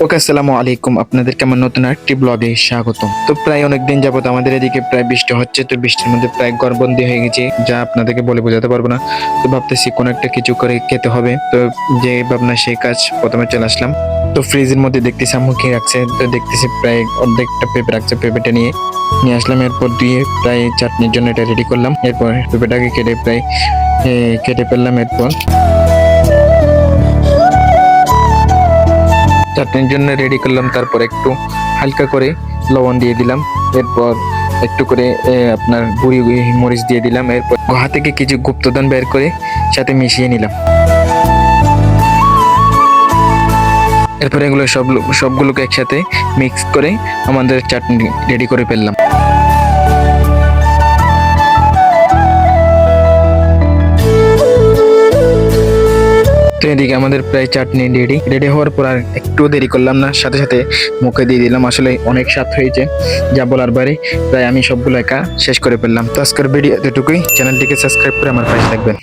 ওকে, আসসালামু আলাইকুম। আপনাদের কেমন নতুন একটি ব্লগে স্বাগতম। তো প্রায় অনেকদিন যাবত আমাদের এদিকে প্রায় বৃষ্টি হচ্ছে। তো বৃষ্টির মধ্যে প্রায় ঘরবন্দি হয়ে গেছি, যা আপনাদেরকে বলে বোঝাতে পারবো না। তো ভাবতেছি কোনো একটা কিছু করে খেতে হবে। তো যে ভাবনা সেই কাজ, প্রথমে চলে আসলাম। তো ফ্রিজের মধ্যে দেখতেছি আম্মু কি রাখছে। তো দেখতেছি প্রায় অর্ধেকটা পেঁপে রাখছে। পেঁপেটা নিয়ে আসলাম। এরপর দিয়ে প্রায় চাটনির জন্য এটা রেডি করলাম। এরপর পেঁপেটাকে কেটে ফেললাম। এরপর চাটনির জন্য রেডি করলাম। তারপর একটু হালকা করে লবণ দিয়ে দিলাম। এরপর একটু করে আপনার গুঁড়ি মরিচ দিয়ে দিলাম। এরপর হাত থেকে কিছু গুপ্তধন বের করে সাথে মিশিয়ে নিলাম। এরপর এগুলো সবগুলোকে একসাথে মিক্স করে আমাদের চাটনি রেডি করে ফেললাম। তো এদিকে আমাদের প্রায় চাটনি রেডি হওয়ার পর আর একটু দেরি করলাম না, সাথে সাথে মুখে দিয়ে দিলাম। আসলে অনেক স্বাদ হয়েছে, যা বলার বাইরে। প্রায় আমি সবগুলো একা শেষ করে ফেললাম। তো আজকের ভিডিও এতটুকুই। চ্যানেলটিকে সাবস্ক্রাইব করে আমার পাশে থাকবেন।